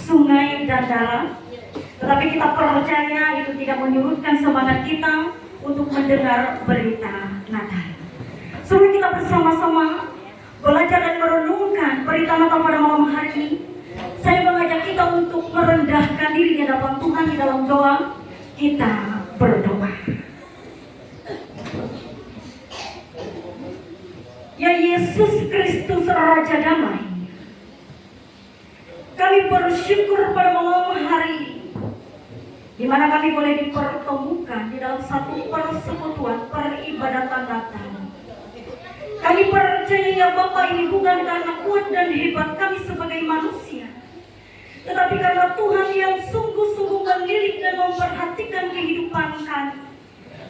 sungai dan darat. Tetapi kita percaya itu tidak menyurutkan semangat kita untuk mendengar berita Natal. Sebelum kita bersama-sama belajar dan merenungkan berita Natal pada malam hari ini, saya mengajak kita untuk merendahkan diri di hadapan Tuhan di dalam doa. Kita berdoa. Ya Yesus Kristus Raja Damai, kami bersyukur pada malam hari ini, di mana kami boleh dipertemukan di dalam satu persekutuan peribadatan Natal. Kami percaya ya Bapa, ini bukan karena kuat dan hebat kami sebagai manusia, tetapi karena Tuhan yang sungguh-sungguh melirik dan memperhatikan kehidupan kami,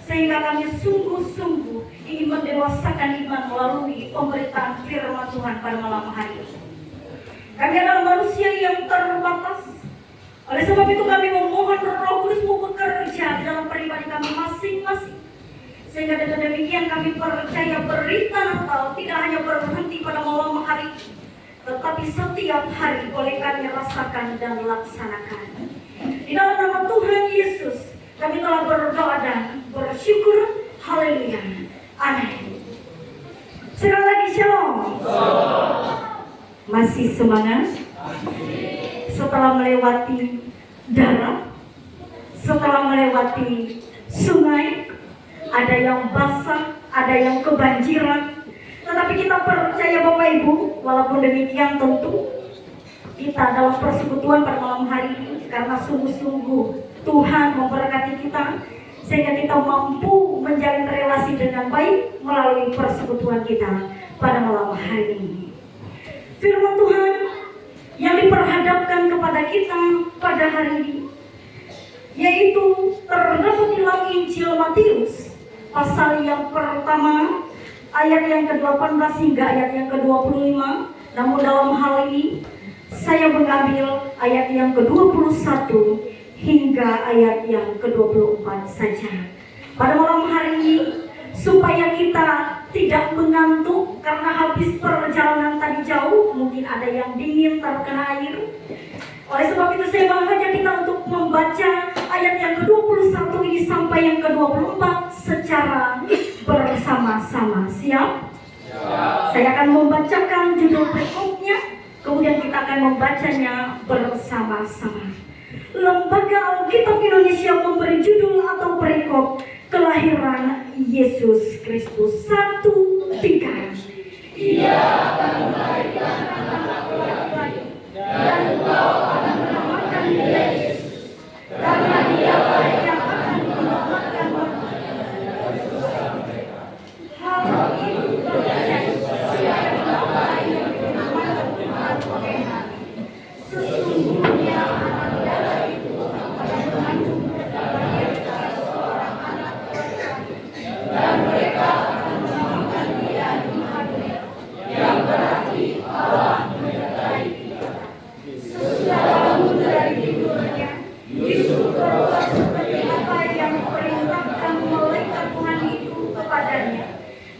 sehingga kami sungguh-sungguh ingin mendewasakan iman melalui pemberitaan firman Tuhan pada malam hari ini. Kami adalah manusia yang terbatas. Oleh sebab itu kami memohon Roh Kudus bekerja di dalam pribadi kami masing-masing, sehingga dengan demikian kami percaya berita Natal tidak hanya berhenti pada malam hari, tetapi setiap hari boleh kami rasakan dan laksanakan. Di dalam nama Tuhan Yesus kami telah berdoa dan bersyukur. Haleluya. Amin. Sekali lagi shalom. Masih semangat? Setelah melewati darat, setelah melewati sungai, ada yang basah, ada yang kebanjiran, tetapi kita percaya Bapak Ibu, walaupun demikian tentu kita dalam persekutuan pada malam hari ini, karena sungguh-sungguh Tuhan memberkati kita, sehingga kita mampu menjalin relasi dengan baik melalui persekutuan kita pada malam hari ini. Firman Tuhan yang diperhadapkan kepada kita pada hari ini, yaitu terdapat di dalam Injil Matius pasal yang pertama ayat yang ke-18 hingga ayat yang ke-25. Namun dalam hal ini saya mengambil ayat yang ke-21 hingga ayat yang ke-24 saja pada malam hari ini, supaya kita tidak mengantuk karena habis perjalanan tadi jauh. Mungkin ada yang dingin terkena air. Oleh sebab itu saya mengajak kita untuk membaca ayat yang ke-21 ini sampai yang ke-24 secara bersama-sama. Siap? Saya akan membacakan judul perikopnya, kemudian kita akan membacanya bersama-sama. Lembaga Alkitab Indonesia memberi judul atau perikop Kelahiran Yesus Kristus 1:3. Ia akan melahirkan anak laki-laki, dan engkau akan menamakan dia Yesus, karena dia baik yang akan menyelamatkan manusia dari dosa mereka. Hal itu terjadi sesuai dengan apa yang firman Tuhan Tuhan. Sesungguhnya anak darah itu akan mengandung dan melahirkan seorang anak laki-laki, dan mereka akan menamakan dia Immanuel, yang berarti Allah menyertai kita. Sesudah bangun dari tidurnya, Yusuf berbuat seperti apa yang diperintahkan malaikat Tuhan itu kepadanya.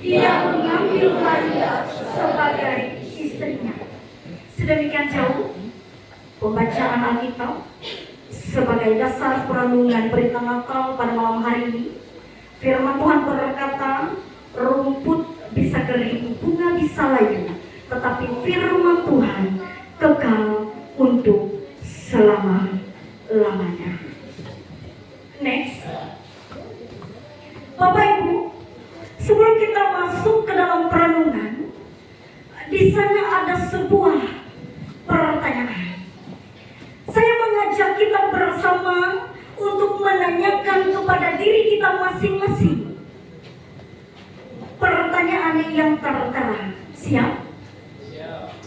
Ia mengambil Maria sebagai istrinya. Sedemikian jauh pembacaan Alkitab sebagai dasar perenungan berita Natal pada malam hari ini. Firman Tuhan berkata, rumput bisa kering, bunga bisa layu, tetapi firman Tuhan kekal untuk selama-lamanya. Next. Bapak Ibu, sebelum kita masuk ke dalam perenungan, di sana ada sebuah pertanyaan. Saya mengajak kita bersama untuk menanyakan kepada diri kita masing-masing pertanyaan yang tertera. Siap?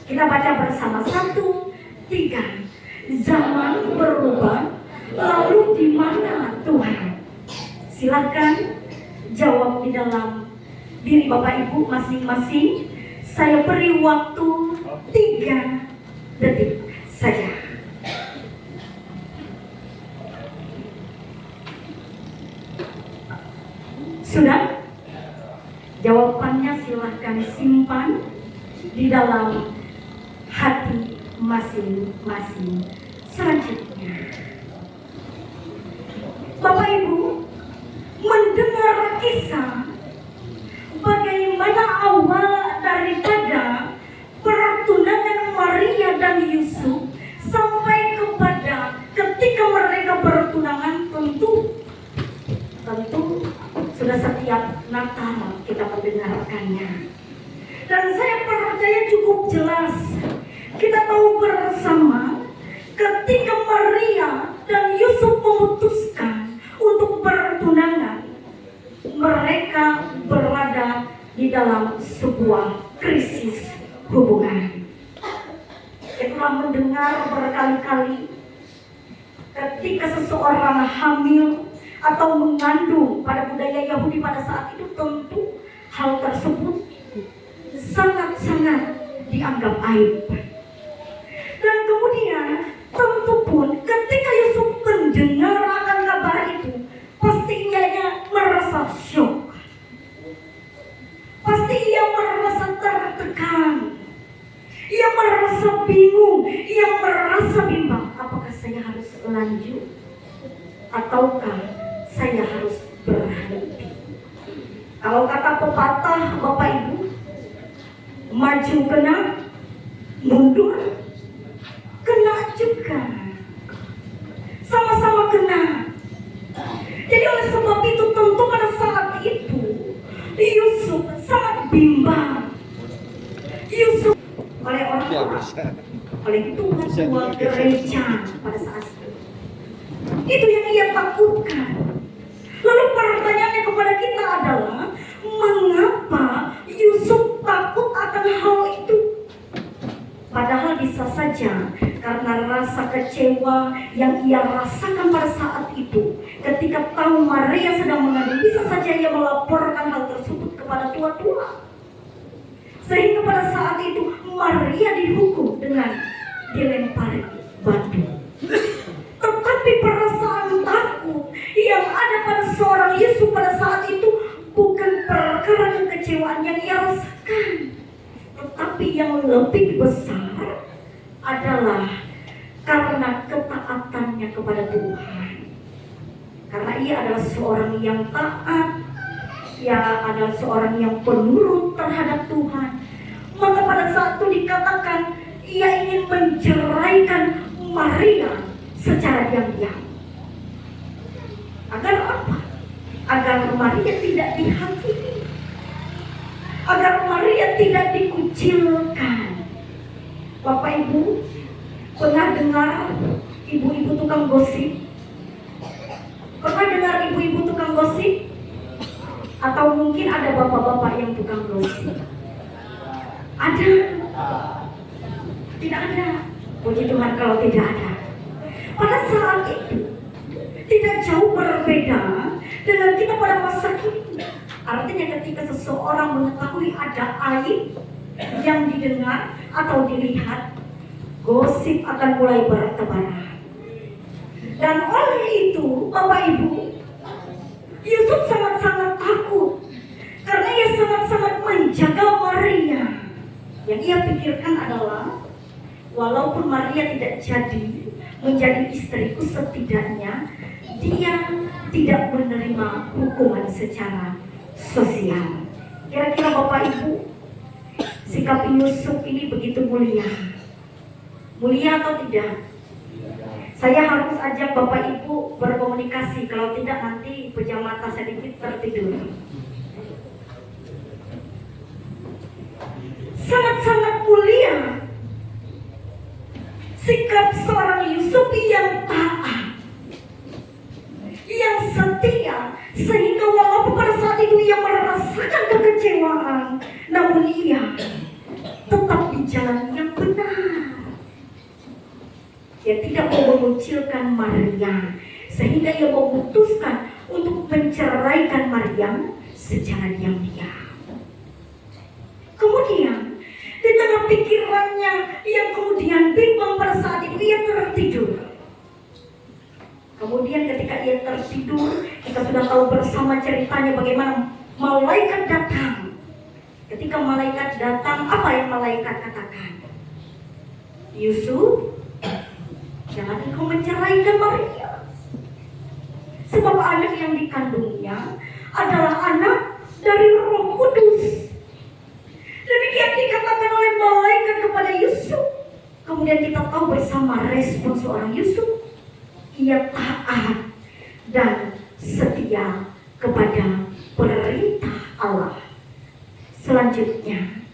Kita baca bersama 1:3. Zaman berubah, lalu di mana Tuhan? Silakan jawab di dalam diri Bapak Ibu masing-masing. Saya beri waktu 3 detik saja. Sudah? Jawabannya silahkan simpan di dalam hati masing-masing. selanjutnya. Bapak Ibu mendengar kisah bagaimana awal daripada pertunangan Maria dan Yusuf sampai kepada ketika mereka bertunangan, tentu sudah setiap Natal kita mendengarkannya. Dan saya percaya cukup jelas kita tahu bersama ketika Maria dan Yusuf memutuskan untuk bertunangan, mereka berada di dalam sebuah krisis hubungan. Kita telah mendengar berkali-kali ketika seseorang hamil atau mengandung, pada budaya Yahudi pada saat itu tentu hal tersebut sangat-sangat dianggap aib. Dan kemudian tentu pun ketika Yusuf mendengar akan kabar itu, pasti ia merasa syok. Pasti ia merasa tertekan. Ia merasa bingung, ia merasa bimbang. Apakah saya harus lanjut ataukah saya harus berhenti? Kalau kata pepatah Bapak Ibu, maju kena, mundur kena juga, sama-sama kena. Jadi oleh sebab itu tentu pada saat itu Yusuf sangat bimbang. Yusuf oleh orang-orang, oleh tua gereja pada saat itu yang ia takutkan. Lalu pertanyaannya kepada kita adalah, mengapa Yusuf takut akan hal itu? Padahal bisa saja karena rasa kecewa yang ia rasakan pada saat itu ketika tahu Maria sedang mengandung, bisa saja ia melaporkan hal tersebut kepada tua-tua, sehingga pada saat itu Maria dihukum dengan dilempari batu. Tetapi perasaan takut yang ada pada seorang Yusuf pada saat itu bukan perkara kekecewaan yang ia rasakan, tetapi yang lebih besar adalah karena ketaatannya kepada Tuhan. Karena ia adalah seorang yang taat, ia adalah seorang yang penurut terhadap Tuhan. Maka pada saat itu dikatakan ia ingin menceraikan Maria secara diam-diam. Agar apa? Agar Maria tidak dihakimi, agar Maria tidak dikucilkan. Bapak Ibu pernah dengar ibu-ibu tukang gosip? Pernah dengar ibu-ibu tukang gosip? Atau mungkin ada bapak-bapak yang tukang gosip? Ada? Tidak ada. Puji Tuhan kalau tidak ada. Pada saat itu tidak jauh berbeda dengan kita pada masa kini. Artinya ketika seseorang mengetahui ada aib yang didengar atau dilihat, gosip akan mulai bertebaran. Dan oleh itu Bapak Ibu, Yusuf sangat-sangat takut karena ia sangat-sangat menjaga Maria. Yang ia pikirkan adalah, walaupun Maria tidak jadi menjadi istriku, setidaknya dia tidak menerima hukuman secara sosial. Kira-kira Bapak Ibu, sikap Yusuf ini begitu mulia? Mulia atau tidak? Saya harus ajak Bapak Ibu berkomunikasi, kalau tidak nanti pejam mata sedikit tertidur. Sangat-sangat mulia sikap seorang Yusuf yang taat, yang setia, sehingga walaupun pada saat itu ia merasakan kekecewaan, namun ia tetap di jalan yang benar. Ia tidak mau mengucilkan Maria, sehingga ia memutuskan untuk menceraikan Maria secara diam-diam. Kemudian di tengah pikirannya yang kemudian bimbang pada saat itu, ia tertidur. Kemudian ketika ia tertidur, kita sudah tahu bersama ceritanya bagaimana malaikat datang. Ketika malaikat datang, apa yang malaikat katakan? Yusuf, jangan engkau menceraikan Maria. Sebab anak yang dikandungnya adalah anak dari Roh Kudus. Demikian dikatakan oleh malaikat kepada Yusuf. Kemudian kita tahu bersama respon seorang Yusuf. Ia taat dan setia kepada perintah Allah. Selanjutnya,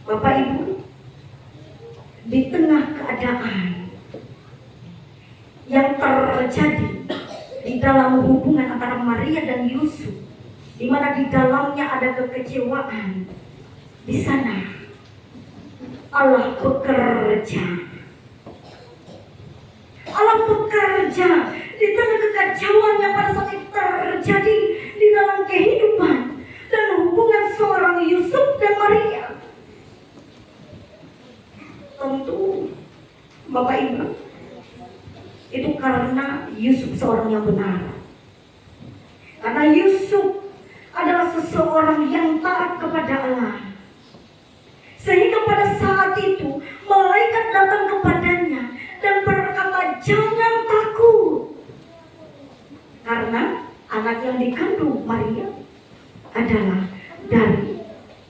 Bapak Ibu, di tengah keadaan yang terjadi di dalam hubungan antara Maria dan Yusuf, di mana di dalamnya ada kekecewaan, di sana Allah bekerja. Allah bekerja di tengah kekacauan yang pada saat itu terjadi di dalam kehidupan dan hubungan seorang Yusuf dan Maria. Tentu Bapak Ibu, itu karena Yusuf seorang yang benar. Karena Yusuf adalah seseorang yang taat kepada Allah. Sehingga pada saat itu malaikat datang kepadanya dan berkata, jangan takut. Karena anak yang dikandung Maria adalah dari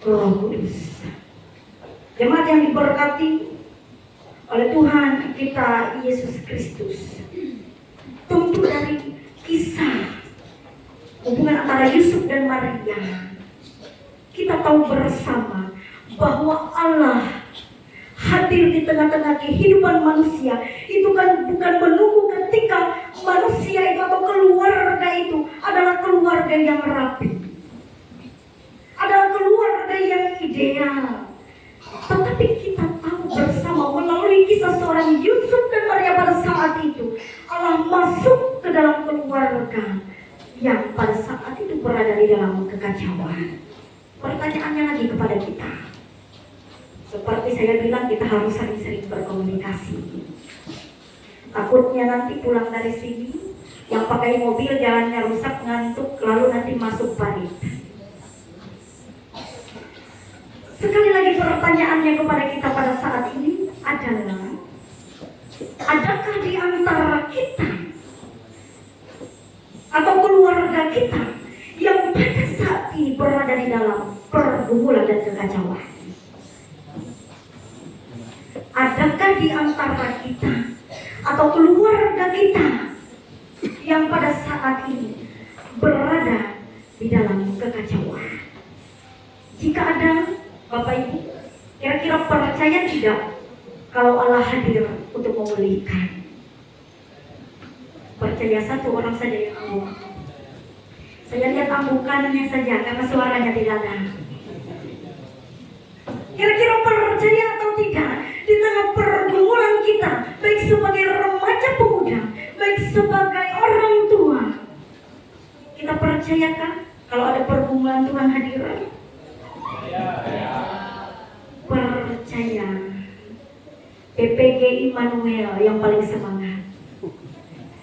Roh Kudus. Jemaat yang diberkati oleh Tuhan kita Yesus Kristus, tentu dari kisah hubungan antara Yusuf dan Maria, kita tahu bersama bahwa Allah hadir di tengah-tengah kehidupan manusia. Itu kan bukan menunggu ketika manusia itu atau keluarga itu adalah keluarga yang rapi, adalah keluarga yang ideal. Tetapi kita tahu bersama melalui kisah seorang Yusuf dan Maria pada saat itu, Allah masuk ke dalam keluarga yang pada saat itu berada di dalam kekacauan. Pertanyaannya lagi kepada kita, seperti saya bilang, kita harus sering-sering berkomunikasi. Takutnya nanti pulang dari sini, yang pakai mobil jalannya rusak, ngantuk, lalu nanti masuk parit. Sekali lagi pertanyaannya kepada kita pada saat ini adalah, adakah di antara kita atau keluarga kita yang pada saat ini berada di dalam pergumulan dan kekacauan? Adakah di antara kita atau keluarga kita yang pada saat ini berada di dalam kekacauan? Jika ada, Bapak Ibu, kira-kira percaya tidak kalau Allah hadir untuk memulihkan? Percaya satu orang saja yang angguk. Saya lihat anggukannya saja karena suaranya tidak ada. Kira-kira percaya atau tidak di tengah pergumulan kita, baik sebagai remaja pemuda, baik sebagai orang tua, kita percayakah kalau ada pergumulan Tuhan hadir? Percaya. PPG Immanuel yang paling semangat.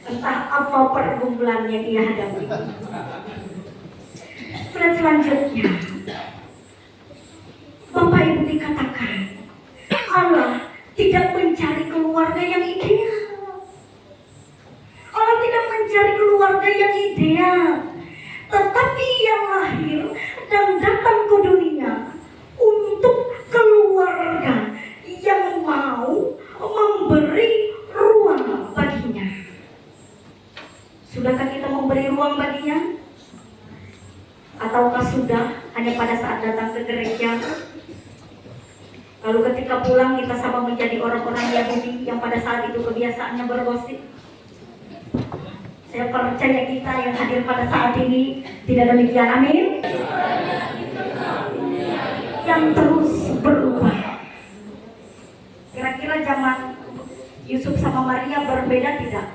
Entah apa pergumulan yang ia hadapi. Selanjutnya, Bapak Ibu, dikatakan Allah tidak mencari keluarga yang ideal. Allah tidak mencari keluarga yang ideal, tetapi yang lahir dan datang ke dunia untuk keluarga yang mau memberi ruang baginya. Sudahkah kita memberi ruang baginya? Ataukah sudah hanya pada saat datang ke gereja, lalu ketika pulang kita sama menjadi orang-orang Yahudi yang pada saat itu kebiasaannya bergosip? Saya percaya kita yang hadir pada saat ini tidak demikian, amin. Yang terus berubah. Kira-kira zaman Yusuf sama Maria berbeda tidak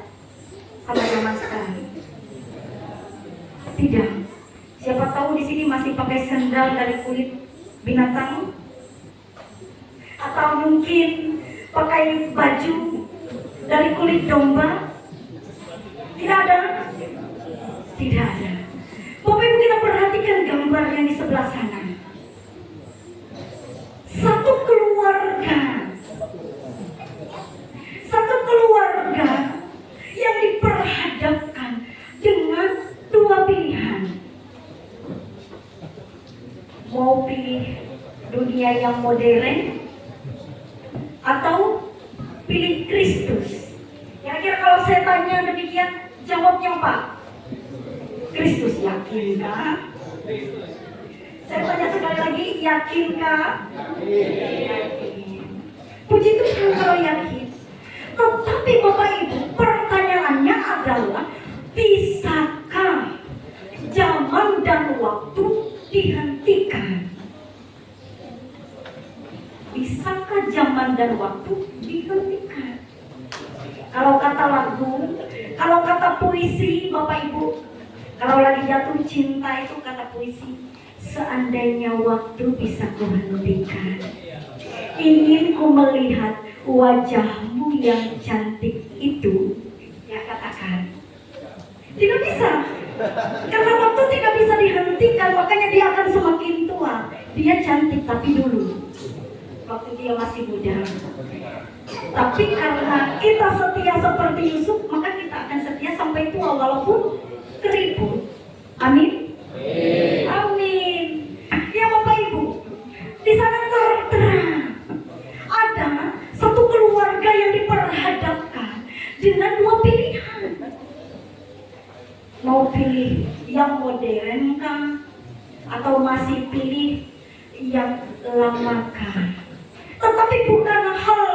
sama zaman sekarang? Tidak. Siapa tahu di sini masih pakai sendal dari kulit binatang, atau mungkin pakai baju dari kulit domba. Tidak ada. Tidak ada. Bapak Ibu, kita perhatikan gambar yang di sebelah sana. Satu keluarga modern atau pilih Kristus? Kira-kira kalau saya tanya demikian, jawabnya apa? Kristus. Yakinkah? Saya tanya sekali lagi, yakinkah? Yakin. Puji Tuhan kalau yakin. Tetapi Bapak Ibu, pertanyaannya adalah, bisakah zaman dan waktu dihentikan? Bisakah zaman dan waktu dihentikan? Kalau kata lagu, kalau kata puisi, Bapak Ibu, kalau lagi jatuh cinta itu kata puisi, seandainya waktu bisa kuhentikan, ingin ku melihat wajahmu yang cantik itu. Ya, katakan. Tidak bisa. Karena waktu tidak bisa dihentikan, makanya dia akan semakin tua. Dia cantik tapi dulu, waktu dia masih muda. Tapi karena kita setia seperti Yusuf, maka kita akan setia sampai tua walaupun keriput. Amin. Amin. Ya Bapak Ibu, di sana terang ada satu keluarga yang diperhadapkan dengan dua pilihan. Mau pilih yang modern kah? Atau masih pilih yang lama kah? Tetapi bukan hal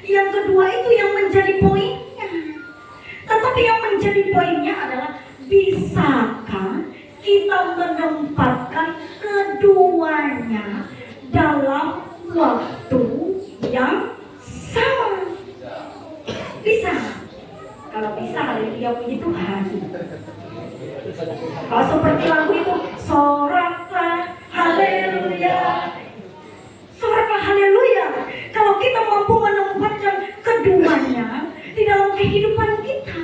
yang kedua itu yang menjadi poinnya. Tetapi yang menjadi poinnya adalah, bisakah kita menempatkan keduanya dalam waktu yang sama? Bisa. Kalau bisa, haleluya, puji Tuhan. Kalau seperti lagu itu, soraklah haleluya, soraklah haleluya. Kalau kita mampu menempatkan keduanya di dalam kehidupan kita.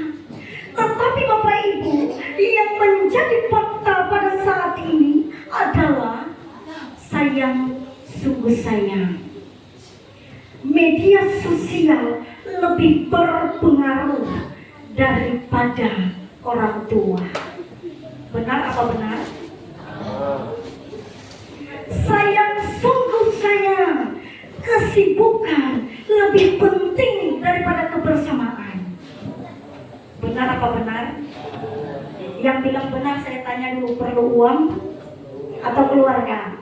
Tetapi Bapak Ibu, yang menjadi fakta pada saat ini adalah sayang, sungguh sayang. Media sosial lebih berpengaruh daripada orang tua. Benar apa benar? Sayang, sungguh sayang, kesibukan lebih penting daripada kebersamaan. Benar apa benar? Yang bilang benar saya tanya dulu, perlu uang atau keluarga?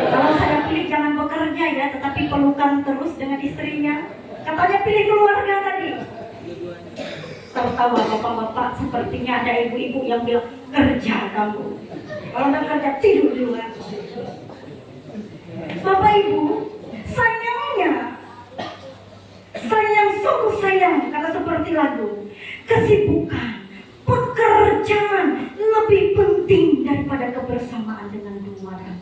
Kalau saya pilih jangan bekerja ya, tetapi pelukan terus dengan istrinya. Katanya pilih keluarga tadi. Tertawa bapak-bapak, sepertinya ada ibu-ibu yang bilang, kerja kamu. Kalau nggak kerja, tidur di luar. Bapak Ibu, sayangnya, sayang, sungguh sayang, kata seperti lagu, kesibukan, pekerjaan lebih penting daripada kebersamaan dengan keluarga.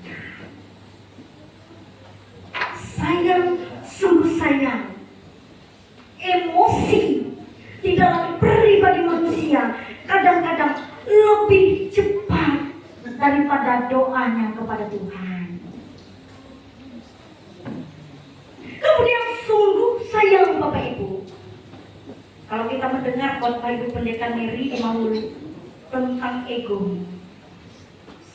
Sayang, sungguh sayang, emosi di dalam pribadi manusia kadang-kadang lebih cepat daripada doanya kepada Tuhan. Kemudian sungguh sayang Bapak Ibu, kalau kita mendengar khotbah Ibu Pendeta Mary Imamulu tentang ego,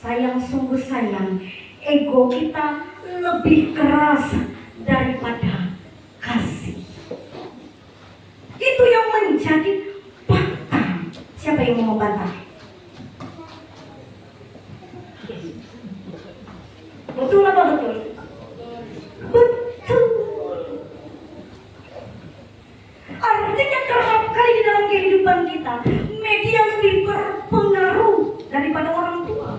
sayang, sungguh sayang, ego kita lebih keras daripada kasih. Itu yang menjadi fakta. Siapa yang mau membantah? Betul apa betul? Betul. Artinya kerap kali di dalam kehidupan kita, media lebih berpengaruh daripada orang tua.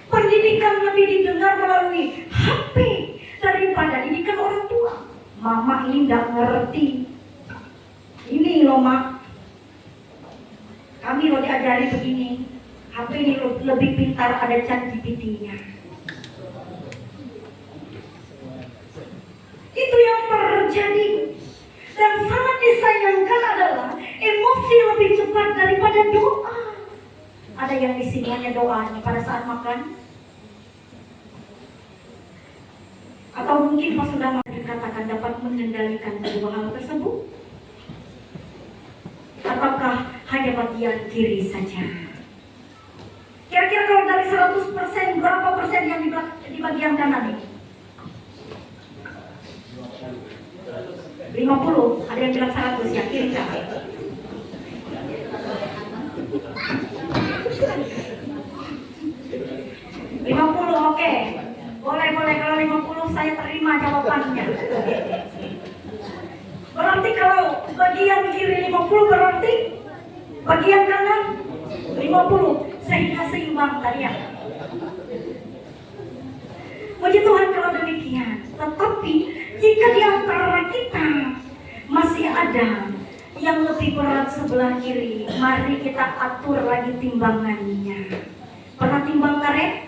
Pendidikan lebih didengar melalui HP daripada didikan orang tua. Mama ini nggak ngerti. Ini loh mak, kami lo diajari begini. HP ini lebih pintar, ada ChatGPT-nya. Itu yang terjadi. Dan sangat disayangkan adalah emosi lebih cepat daripada doa. Ada yang isinya doanya pada saat makan? Atau mungkin pas sudah dikatakan dapat mengendalikan kedua hal tersebut? Ataukah hanya bagian kiri saja? Kira-kira kalau dari 100%, berapa persen yang dibagikan bagian kanan ini? 50, ada yang bilang 100 ya, kiri kan? 50, oke. Boleh, kalau 50 saya terima jawabannya. Berarti kalau bagian kiri 50 berarti bagian kanan 50, sehingga seimbang tadi ya. Puji Tuhan kalau demikian. Tetapi jika di antara kita masih ada yang lebih berat sebelah kiri, mari kita atur lagi timbangannya. Pernah timbang karet?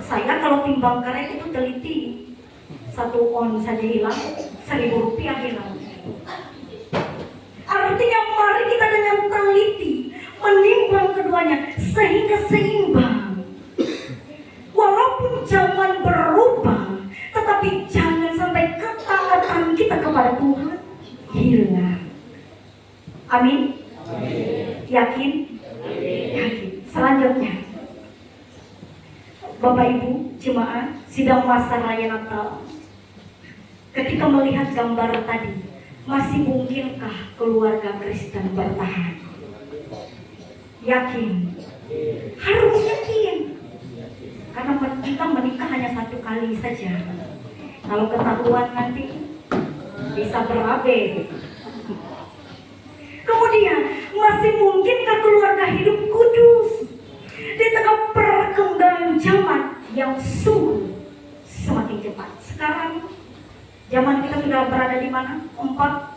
Saya kalau timbang karet itu teliti. 1 on saja hilang, 1.000 rupiah hilang. Artinya mari kita dengan teliti menimbang keduanya sehingga seimbang. Walaupun zaman berubah, tetapi jangan sampai ketaatan kita kepada Tuhan hilang. Amin? Yakin? Yakin. Selanjutnya, Bapak Ibu jemaat sidang masa raya Natal, ketika melihat gambar tadi, masih mungkinkah keluarga Kristen bertahan? Yakin? Harus yakin. Karena kita menikah hanya 1 kali saja. Kalau ketahuan nanti bisa berabe. Kemudian masih mungkinkah keluarga hidup kudus di tengah perkembangan zaman yang semakin cepat? Sekarang zaman kita sudah berada di mana? 4.0.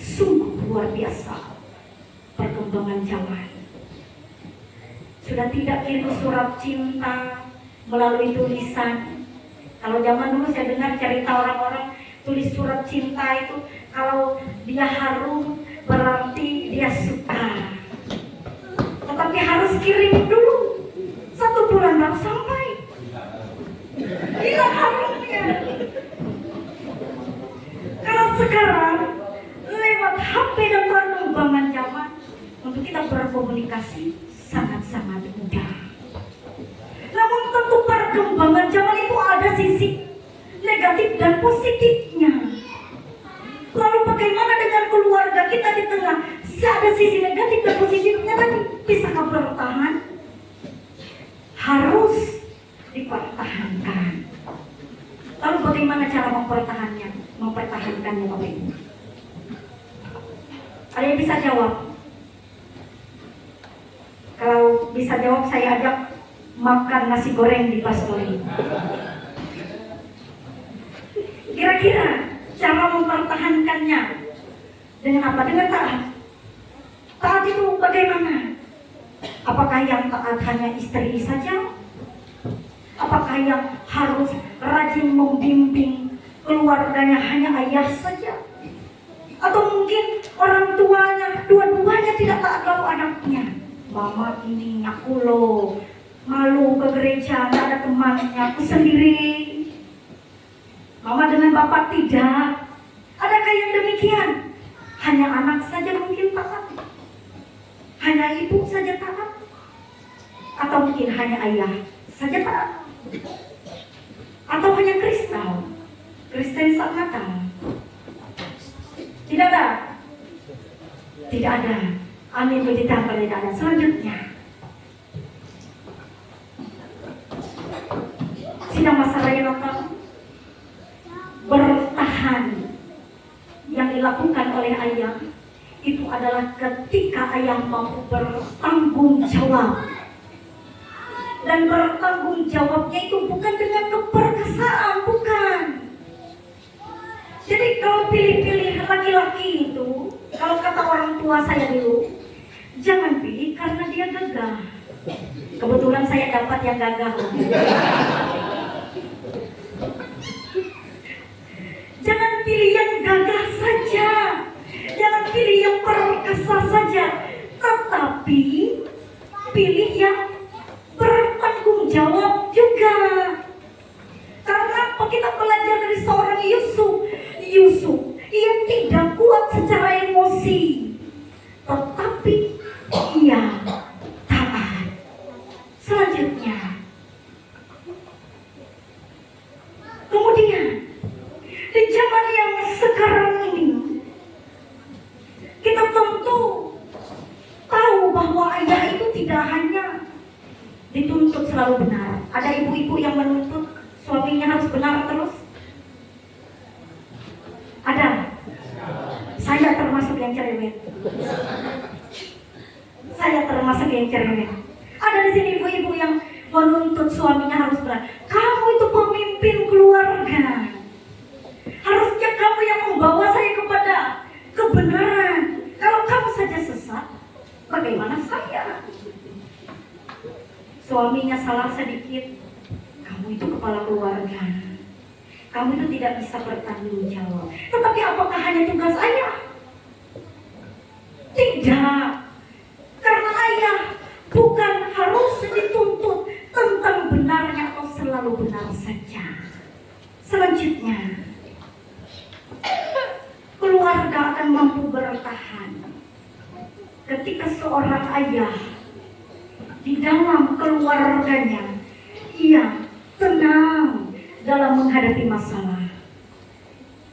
Sungguh luar biasa perkembangan zaman. Sudah tidak kirim surat cinta melalui tulisan. Kalau zaman dulu saya dengar cerita orang-orang tulis surat cinta itu, kalau dia harum berarti dia suka. Tetapi harus kirim dulu, 1 bulan baru sampai. Gila harumnya. Kalau sekarang lewat HP dan perkembangan zaman, untuk kita berkomunikasi sangat-sangat mudah. Namun tentu perkembangan zaman itu ada sisi negatif dan positifnya. Lalu bagaimana dengan keluarga kita di tengah ada sisi negatif dan positifnya tadi? Bisakah bertahan? Harus dipertahankan. Lalu bagaimana cara mempertahankannya Bapak Ibu? Ada yang bisa jawab? Kalau bisa jawab, saya ajak makan nasi goreng di Pastori. Kira-kira cara mempertahankannya dengan apa? Dengan taat. Taat itu bagaimana? Apakah yang taat hanya istri saja? Apakah yang harus rajin membimbing keluarganya hanya ayah saja? Atau mungkin orang tuanya, dua-duanya tidak taat lalu anaknya? Mama ini aku loh malu ke gereja, gak ada temannya, aku sendiri. Mama dengan bapak tidak. Adakah yang demikian? Hanya anak saja mungkin taat? Hanya ibu saja taat? Atau mungkin hanya ayah saja taat? Atau hanya Kristen saat Natal? Tidak ada. Tidak ada. Amin, puji Tuhan kalau tidak ada. Selanjutnya, sidang masa raya Natal bertahan yang dilakukan oleh ayah itu adalah ketika ayah mampu bertanggung jawab. Dan bertanggung jawabnya itu bukan dengan keperkasaan, bukan. Jadi kalau pilih-pilih laki-laki itu, kalau kata orang tua saya dulu, jangan pilih karena dia gagah. Kebetulan saya dapat yang gagah. Jangan pilih yang gagah saja, jangan pilih yang perkasa saja, tetapi pilih yang bertanggung jawab juga. Karena apa kita belajar dari seorang Yusuf, ia tidak kuat secara emosi, tetapi ia taat. cerewet. Saya termasuk yang cerewet. Ada di sini ibu-ibu yang menuntut suaminya harus benar. Kamu itu pemimpin keluarga. Harusnya kamu yang membawa saya kepada kebenaran. Kalau kamu saja sesat, bagaimana saya? Suaminya salah sedikit, kamu itu kepala keluarga. Kamu itu tidak bisa bertanggung jawab. Tetapi apakah hanya tugas ayah? Tidak. Karena ayah bukan harus dituntut tentang benarnya atau selalu benar saja. Selanjutnya, keluarga akan mampu bertahan ketika seorang ayah di dalam keluarganya ia tenang dalam menghadapi masalah.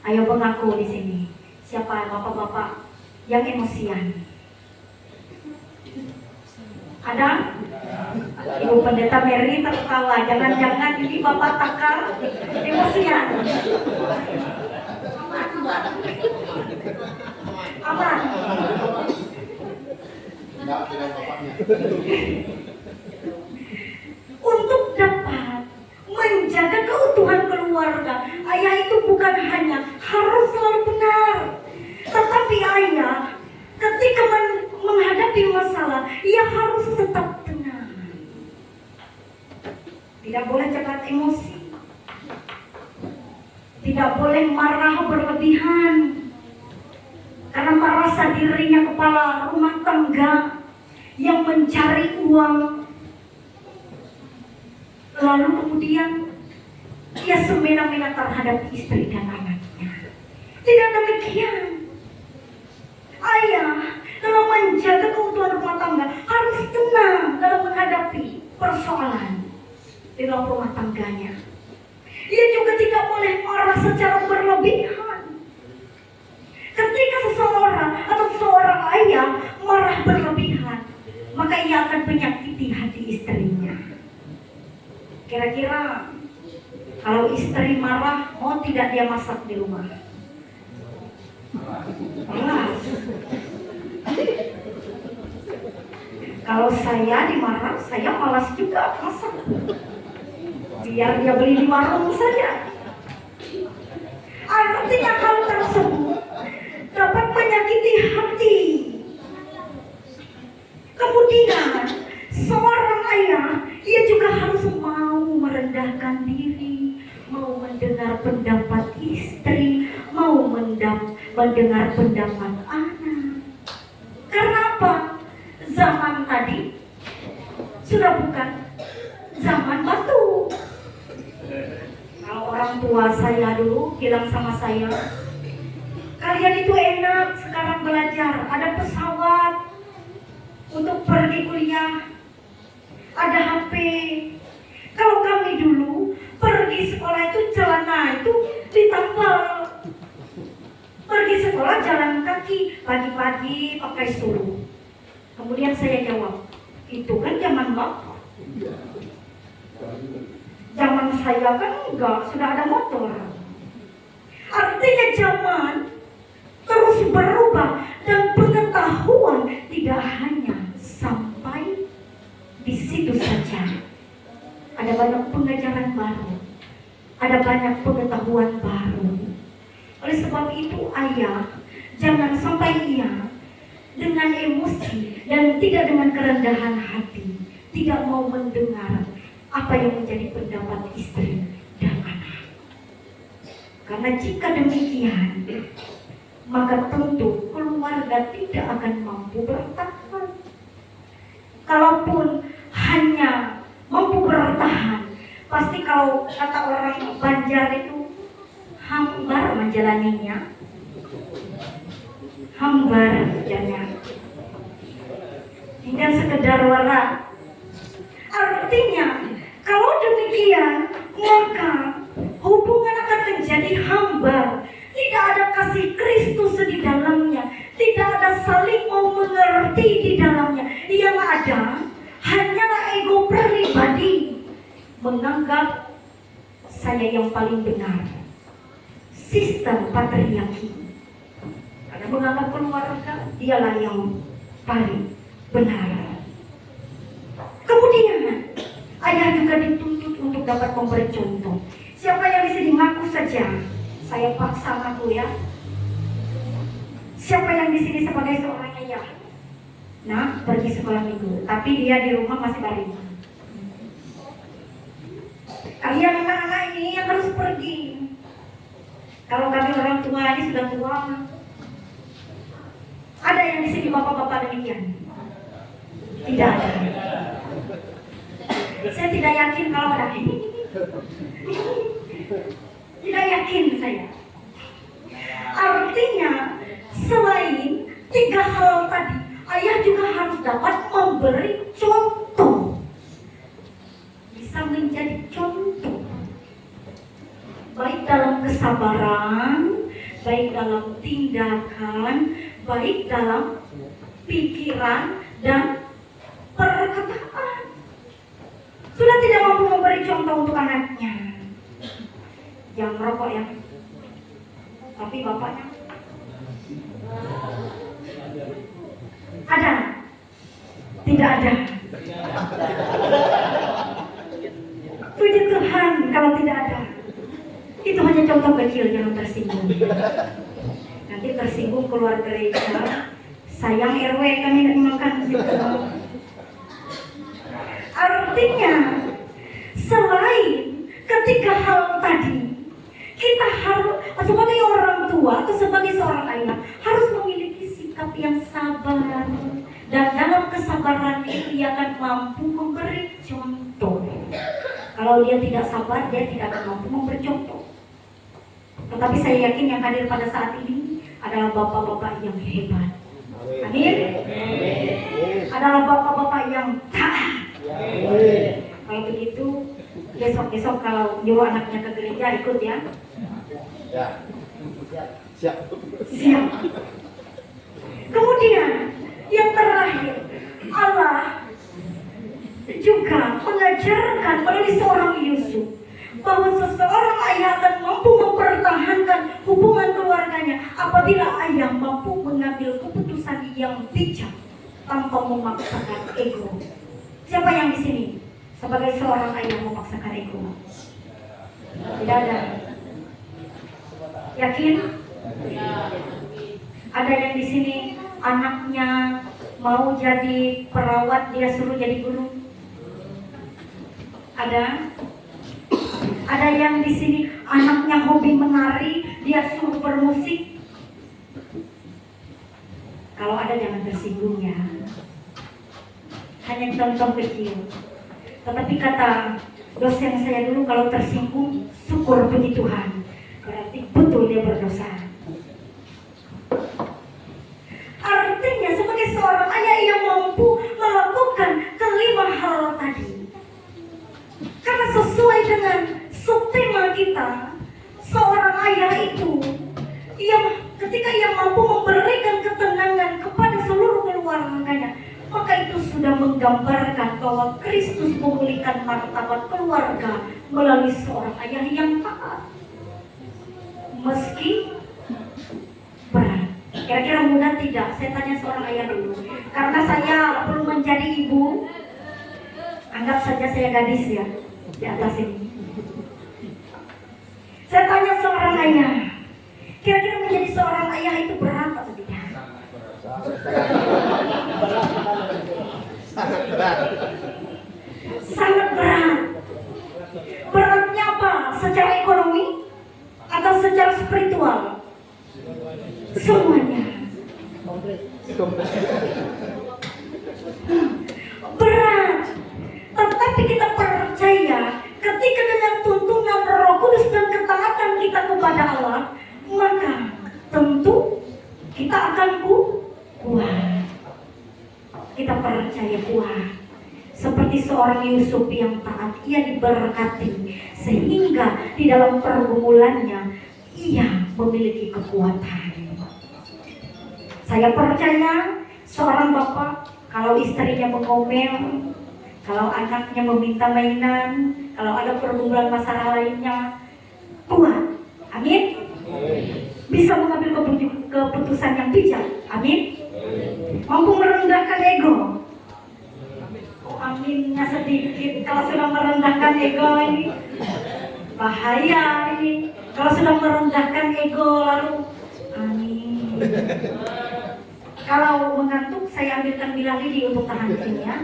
Ayo mengaku di sini. Siapa bapak-bapak yang emosian? Ada? Ibu Pendeta Mary tertawa. Jangan-jangan ini bapak takal emosian. Aman. Untuk dapat menjaga keutuhan keluarga, ayah itu bukan hanya harus selalu benar, tetapi ayah ketika menghadapi masalah, ia harus tetap tenang. Tidak boleh cepat emosi, tidak boleh marah berlebihan, karena merasa dirinya kepala rumah tangga yang mencari uang, lalu kemudian ia semena-mena terhadap istri dan anaknya. Tidak demikian. Ayah dalam menjaga keutuhan rumah tangga harus tenang dalam menghadapi persoalan di dalam rumah tangganya. Ia juga tidak boleh marah secara berlebihan. Ketika seseorang atau seorang ayah marah berlebihan, maka ia akan menyakiti hati istrinya. Kira-kira kalau istri marah, mau tidak dia masak di rumah? Malas. Kalau saya dimarah, saya malas juga masak. Biar dia beli di warung saja. Artinya hal tersebut dapat menyakiti hati. Kemudian seorang ayah, ia juga harus mau merendahkan diri, mau mendengar pendapat istri, mau mendengar pendapat anak. Karena apa? Zaman tadi sudah bukan zaman batu. Kalau orang tua saya dulu bilang sama saya, kalian itu enak sekarang belajar, ada pesawat untuk pergi kuliah, ada HP. Kalau kami dulu pergi sekolah itu celana itu ditambal, pergi sekolah jalan kaki, pagi-pagi pakai suruh. Kemudian saya jawab, itu kan zaman bapak. Zaman saya kan enggak, sudah ada motor. Artinya zaman terus berubah dan pengetahuan tidak hanya sampai di situ saja. Ada banyak pengajaran baru, ada banyak pengetahuan baru. Oleh sebab itu ayah, jangan sampai ia dengan emosi dan tidak dengan kerendahan hati, tidak mau mendengar apa yang menjadi pendapat istri dan anak. Karena jika demikian, maka tentu keluarga tidak akan mampu bertahan. Kalaupun hanya mampu bertahan, pasti kalau kata orang Banjar itu hambar menjalaninya, hambar jangan hingga sekedar wara. Artinya kalau demikian, maka hubungan akan menjadi hambar. Tidak ada kasih Kristus di dalamnya, tidak ada saling mau mengerti di dalamnya. Yang ada hanyalah ego pribadi, menganggap saya yang paling benar. Sistem patriarki. Ada menganggap keluarga dialah yang paling benar. Kemudian ayah juga dituntut untuk dapat memberi contoh. Siapa yang di sini ngaku saja, saya paksa ngaku ya. Siapa yang di sini sebagai seorang ayah? Nah, pergi sekolah minggu, tapi dia di rumah masih baring. Kalian anak-anak ini yang harus pergi. Kalau kami orang tua ini sudah tua. Ada yang di sini bapak-bapak demikian? Tidak ada. Saya tidak yakin kalau ada ini. Tidak yakin saya. Artinya selain 3 hal tadi, ayah juga harus dapat memberi contoh. Bisa menjadi contoh. Baik dalam kesabaran, baik dalam tindakan, baik dalam pikiran dan perkataan. Sudah tidak mampu memberi contoh untuk anaknya. Yang merokok ya. Tapi bapaknya ada? Tidak ada. Puji Tuhan kalau tidak ada. Itu hanya contoh kecil, jangan tersinggung. Nanti tersinggung keluar gereja. Sayang RW kami tidak makan situ. Artinya selain ketiga hal tadi, kita harus sebagai orang tua atau sebagai seorang ayah harus memiliki sikap yang sabar, dan dalam kesabaran itu dia akan mampu memberi contoh. Kalau dia tidak sabar, dia tidak akan mampu memberi contoh. Tetapi saya yakin yang hadir pada saat ini adalah bapak-bapak yang hebat. Amin. Adalah bapak-bapak yang taat. Kalau begitu, besok-besok kalau nyuruh anaknya ke gereja ikut ya. Ya. Siap. Siap. Kemudian yang terakhir, Allah juga mengajarkan melalui seorang Yusuf bahwa seseorang ayah akan mampu mempertahankan hubungan keluarganya apabila ayah mampu mengambil keputusan yang bijak tanpa memaksakan ego. Siapa yang di sini sebagai seorang ayah memaksakan ego? Tidak ada. Yakin? Ada yang di sini anaknya mau jadi perawat, dia suruh jadi guru? Ada? Ada yang di sini anaknya hobi menari, dia suruh bermusik? Kalau ada jangan tersinggung ya. Hanya contoh kecil. Tetapi kata dosen saya dulu, kalau tersinggung syukur puji Tuhan, berarti betul dia berdosa. Artinya sebagai seorang ayah yang mampu melakukan kelima hal tadi. Karena sesuai dengan subtema kita, seorang ayah itu ketika ia mampu memberikan ketenangan kepada seluruh keluarganya, maka itu sudah menggambarkan bahwa Kristus memulihkan martabat keluarga melalui seorang ayah yang taat. Meski berat. Kira-kira mudah tidak? Saya tanya seorang ayah dulu. Karena saya belum menjadi ibu, anggap saja saya gadis ya, di atas ini. Saya tanya seorang ayah, kira-kira menjadi seorang ayah itu berat atau tidak? Sangat berat. Sangat berat. Beratnya apa? Secara ekonomi atau secara spiritual? Semuanya. Berat. Tetapi kita percaya ketika dengan tuntunan Roh Kudus dan ketaatan kita kepada Allah, maka tentu kita akan kuat. Kita percaya kuat. Seperti seorang Yusuf yang taat, ia diberkati sehingga di dalam pergumulannya ia memiliki kekuatan. Saya percaya seorang bapak kalau istrinya mengomel, kalau anaknya meminta mainan, kalau ada pergumulan masalah lainnya, kuat. Amin. Bisa mengambil keputusan yang bijak. Amin. Mampu merendahkan ego. Aminnya sedikit. Kalau sudah merendahkan ego ini bahaya ini. Kalau sudah merendahkan ego lalu amin. Kalau mengantuk saya ambilkan bilang lidi untuk tahan ya.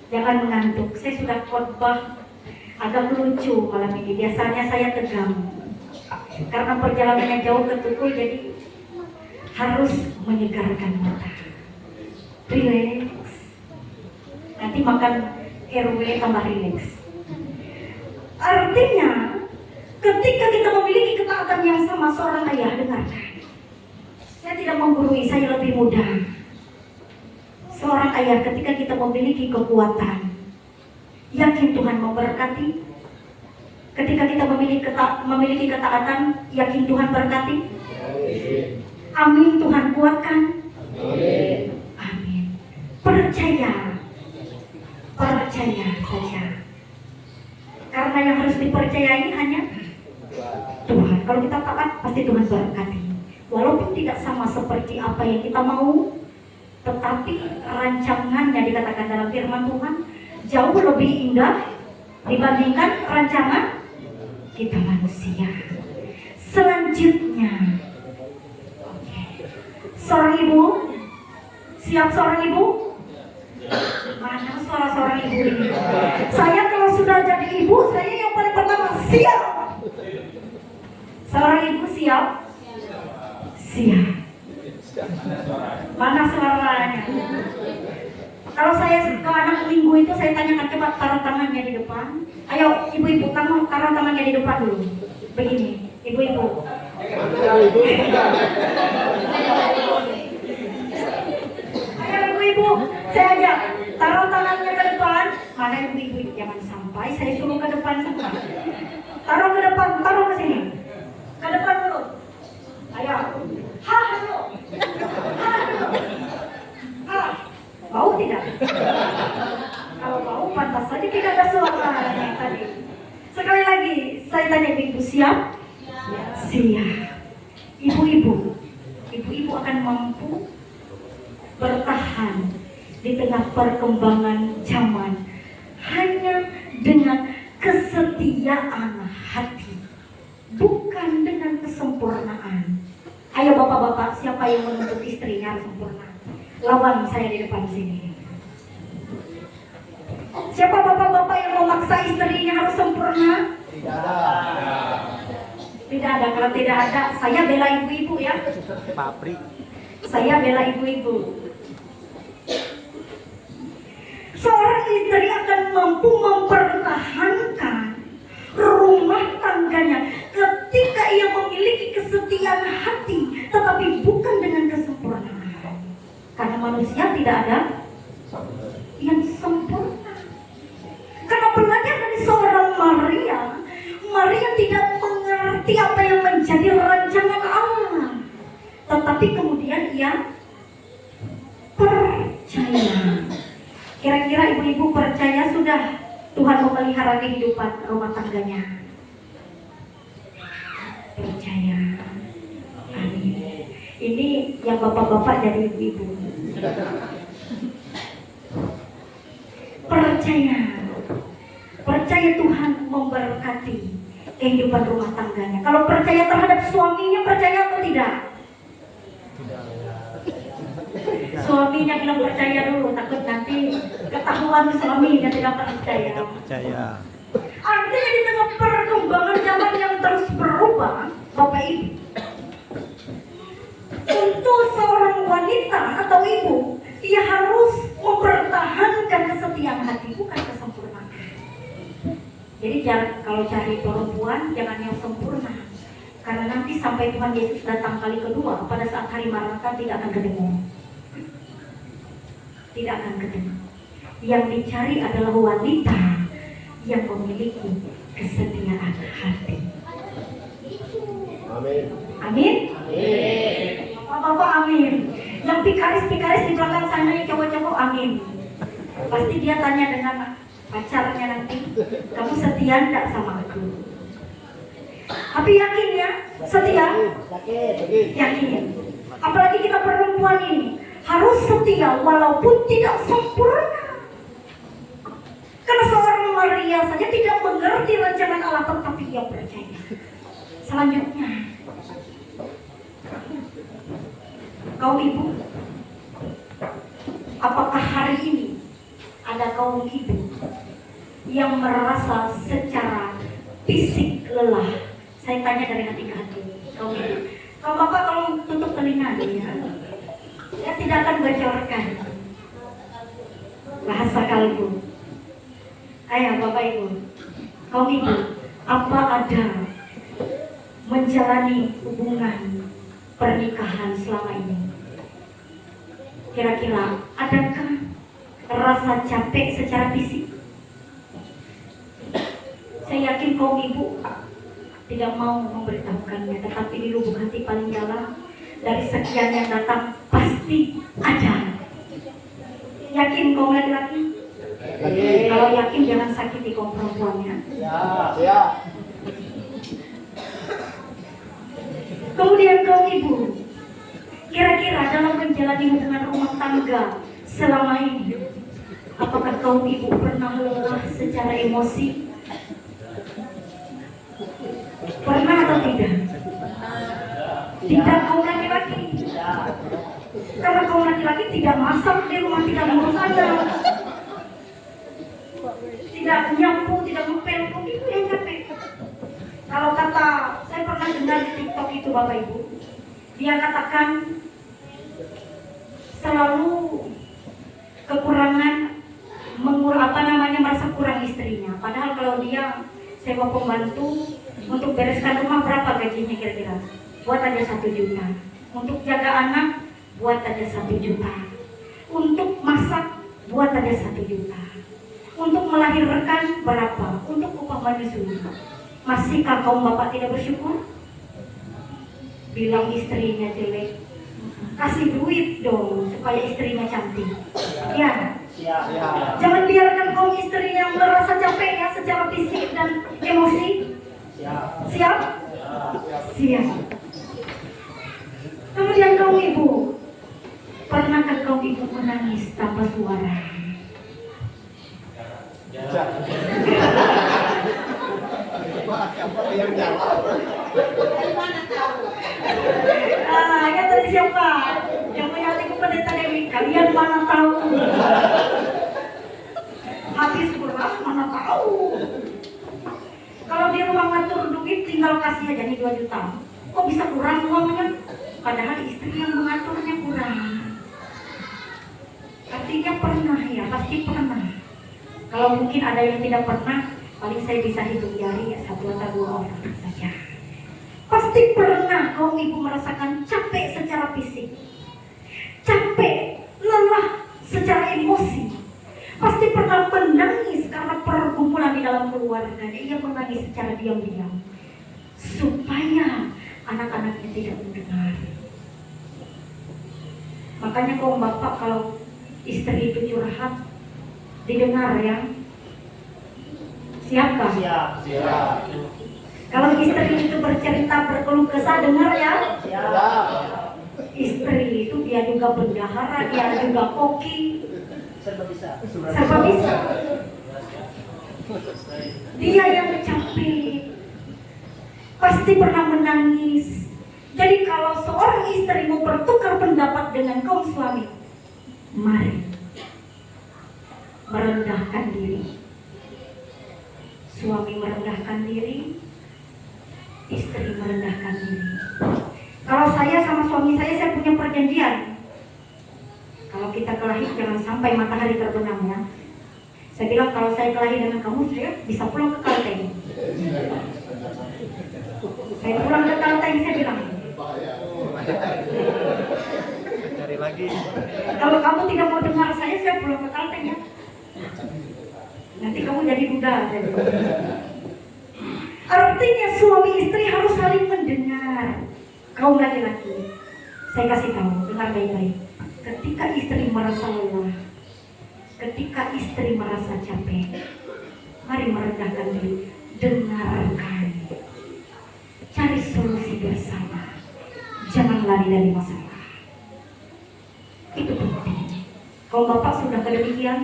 Jangan mengantuk. Saya sudah khotbah agak lucu malam ini. Biasanya saya tegang karena perjalanannya jauh ke Tuku, jadi harus menyegarkan mata. Relax. Nanti makan RW tambah relax. Artinya ketika kita memiliki ketaatan yang sama seorang ayah, dengarkan. Saya tidak menggurui, saya lebih muda. Seorang ayah ketika kita memiliki kekuatan, yakin Tuhan memberkati. Ketika kita memiliki ketaatan, yakin Tuhan berkati. Amin, Tuhan kuatkan. Amin. Percaya saja. Karena yang harus dipercayai hanya Tuhan. Kalau kita taat, pasti Tuhan berkati. Walaupun tidak sama seperti apa yang kita mau, tetapi rancangannya dikatakan dalam firman Tuhan jauh lebih indah dibandingkan rancangan kita manusia. Selanjutnya, seorang ibu, siap seorang ibu? Mana suara seorang ibu ini? Saya kalau sudah jadi ibu, saya yang paling pertama siap. Seorang ibu siap? Siap. Mana suaranya? Kalau saya ke anak minggu itu saya tanyakan, coba taruh tangannya di depan. Ayo ibu-ibu, kamu taruh tangannya di depan dulu. Begini, ibu-ibu. Ayo ibu-ibu, saya ajak taruh tangannya ke depan. Mana ibu-ibu? Jangan sampai saya suruh ke depan semua. Taruh ke depan, taruh ke sini. Ke depan dulu. Ayo. Ha dulu. Ha dulu. Ha. Bau tidak? Kalau bau pantas saja tidak ada suara yang tadi. Sekali lagi saya tanya ibu, siap? Siap. Ibu-ibu akan mampu bertahan di tengah perkembangan zaman hanya dengan kesetiaan hati, bukan dengan kesempurnaan. Ayo bapak-bapak, siapa yang menuntut istrinya harus sempurna? Lawan saya di depan sini. Siapa bapak-bapak yang memaksa istrinya harus sempurna? Tidak ada. Tidak ada. Kalau tidak ada, saya bela ibu-ibu ya. Saya bela ibu-ibu. Seorang istri akan mampu mempertahankan rumah tangganya ketika ia memiliki kesetiaan hati, tetapi bukan dengan kesempurnaan. Karena manusia tidak ada yang sempurna. Karena belajar dari seorang Maria tidak mengerti apa yang menjadi rancangan Allah, tetapi kemudian ia percaya. Kira-kira ibu-ibu percaya sudah Tuhan memelihara kehidupan rumah tangganya? Percaya. Amin. Ini yang bapak-bapak jadi ibu-ibu. Percaya Tuhan memberkati kehidupan rumah tangganya. Kalau percaya terhadap suaminya, percaya atau tidak? Suaminya bilang percaya dulu, takut nanti ketahuan suaminya tidak percaya. Artinya di tengah perkembangan zaman yang terus berubah, Bapak Ibu, untuk seorang wanita atau ibu, ia harus mempertahankan kesetiaan hati, bukan kesempurnaan. Jadi kalau cari perempuan, jangan yang sempurna, karena nanti sampai Tuhan Yesus datang kali kedua, pada saat hari Maranatha tidak akan ketemu. Tidak akan ketemu. Yang dicari adalah wanita yang memiliki kesetiaan hati. Amin. Amin. Amin. Bapak amin. Yang pikaris di belakang sana yang cowok-cowok amin. Pasti dia tanya dengan pacarnya nanti, kamu setia enggak sama aku? Tapi yakin ya? Setia? Yakin. Yakin. Apalagi kita perempuan ini harus setia walaupun tidak sempurna. Karena seorang Maria saja tidak mengerti rancangan Allah, tetapi ia percaya. Selanjutnya, kaum ibu, apakah hari ini ada kaum ibu yang merasa secara fisik lelah? Saya tanya dari hati ke hati, kaum ibu. Kaum bapak kalau tutup telinga ya, saya tidak akan bocorkan bahasa kalbu. Ayah, bapak ibu, kaum ibu, apa ada menjalani hubungan pernikahan selama ini? Kira-kira adakah rasa capek secara fisik? Saya yakin kaum ibu tidak mau memberitahukannya, tetapi di lubuk hati paling dalam dari sekian yang datang pasti ada. Yakin kaum laki-laki? Kalau yakin jangan sakiti kaum perempuannya. Ya. Kemudian kaum ibu, kira-kira dalam menjalani hubungan rumah tangga selama ini, apakah kaum ibu pernah lelah secara emosi? Pernah atau tidak? Tidak kaum laki-laki. Karena kaum laki-laki tidak masak di rumah, tidak ngurus anak, tidak nyapu, tidak ngepel, kaum ibu yang capek. Kalau kata, saya pernah dengar di TikTok itu Bapak Ibu, dia katakan selalu kekurangan merasa kurang istrinya. Padahal kalau dia sewa pembantu untuk bereskan rumah, berapa gajinya kira-kira? Buat aja 1 juta. Untuk jaga anak, buat aja 1 juta. Untuk masak, buat aja 1 juta. Untuk melahirkan berapa? Untuk upah menyusui. Masihkah kaum bapak tidak bersyukur? Bilang istrinya jelek, kasih duit dong supaya istrinya cantik. Ya. Jangan biarkan kaum istri yang merasa capek ya secara fisik dan emosi. Siap? Siap. Kemudian kaum ibu, pernahkah kaum ibu menangis tanpa suara? Ya tadi siapa? Yang punya hati pendeta Dewi, kalian mana tahu? Habis beras mana tahu? Kalau di rumah ngatur duit tinggal kasih aja nih 2 juta. Kok bisa kurang uangnya? Padahal istri yang mengaturnya kurang. Artinya pernah ya, pasti pernah. Kalau mungkin ada yang tidak pernah, paling saya bisa hitung jari ya 1 atau 2 orang saja. Pasti pernah kaum ibu merasakan capek secara fisik, capek, lelah secara emosi. Pasti pernah menangis karena pergumulan di dalam keluarga. Ia menangis secara diam-diam supaya anak-anaknya tidak mendengar. Makanya kaum bapak kalau istri itu curhat didengar ya. Siapkah? Siap. Kalau istri itu bercerita berkeluh kesah, dengar ya. Siap. Istri itu dia juga bendahara, dia juga koki, Serba bisa. Dia yang capek, pasti pernah menangis. Jadi kalau seorang istri mau bertukar pendapat dengan kaum suami, mari merendahkan diri. Suami merendahkan diri, istri merendahkan diri. Kalau saya sama suami saya punya perjanjian. Kalau kita kelahi jangan sampai matahari terbenam ya. Saya bilang kalau saya kelahi dengan kamu, saya bisa pulang ke Kalteng. Saya pulang ke Kalteng, saya bilang. Cari lagi. Kalau kamu tidak mau dengar saya pulang ke Kalteng ya. Nanti kamu jadi duda. Artinya suami istri harus saling mendengar. Kaum laki-laki, saya kasih tahu, dengar baik-baik. Ketika istri merasa lelah, ketika istri merasa capek, mari merendahkan diri, dengarkan, cari solusi bersama. Jangan lari dari masalah. Sudahkah demikian?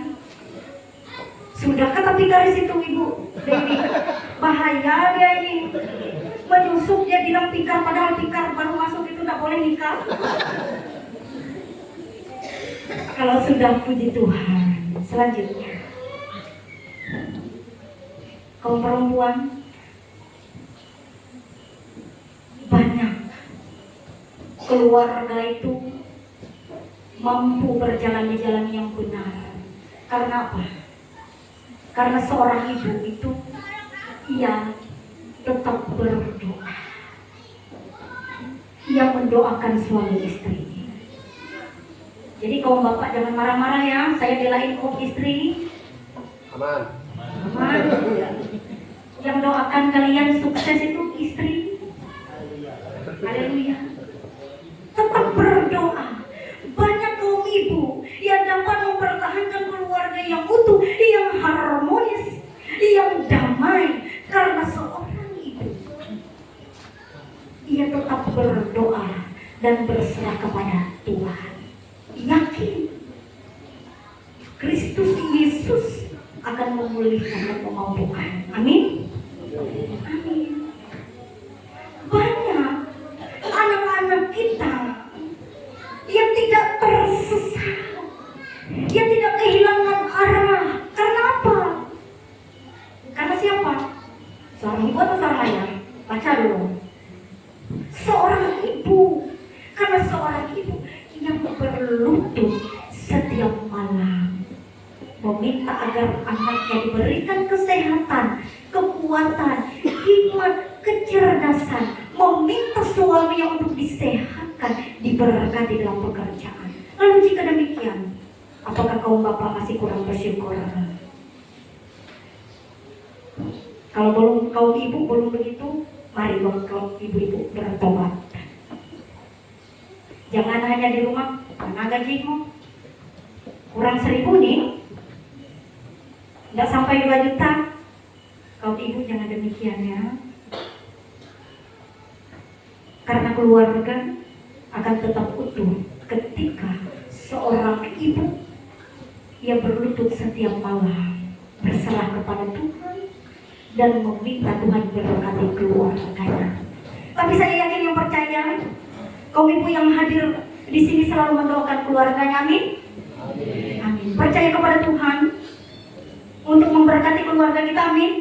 Sudahkah tapi garis itu Ibu Dewi? Bahaya dia ini. Menyusup dia bilang tikar, padahal tikar baru masuk itu tidak boleh nikah. Kalau sudah, puji Tuhan. Selanjutnya, kaum perempuan, banyak keluarga itu mampu berjalan di jalan yang benar. Karena apa? Karena seorang ibu itu ia tetap berdoa. Ia mendoakan suami istrinya. Jadi kaum bapak jangan marah-marah ya. Saya belain kaum istri. Aman. Aman. Yang doakan kalian sukses itu istri. Haleluya. Tetap berdoa. Banyak kaum ibu yang dapat mempertahankan keluarga yang utuh, yang harmonis, yang damai. Karena seorang ibu, ia tetap berdoa dan berserah kepada Tuhan. Yakin Kristus Yesus akan memulihkan dan memampukan. Amin. Amin. Banyak anak-anak kita yang tidak tersesat, yang tidak kehilangan arah. Karena apa? Karena siapa? Seorang ibu atau seorang ayah? Baca dulu. Seorang ibu. Karena seorang ibu yang berlutut setiap malam meminta agar anaknya diberikan kesehatan, kekuatan, hikmat, kecerdasan, meminta suaminya untuk disehatkan, diberkati dalam pekerjaan. Lalu jika demikian, apakah kaum bapak masih kurang bersyukur? Kalau belum, kaum ibu belum begitu, mari kaum ibu-ibu bertobat. Jangan hanya di rumah, mana gajimu? Kurang 1.000 nih, nggak sampai 2 juta. Kaum ibu jangan demikian ya. Karena keluarga akan tetap utuh ketika seorang ibu yang berlutut setiap malam berserah kepada Tuhan dan meminta Tuhan berkati keluarganya. Tapi saya yakin yang percaya, kaum ibu yang hadir di sini selalu mendoakan keluarganya. Amin. Amin. Percaya kepada Tuhan untuk memberkati keluarga kita. Amin.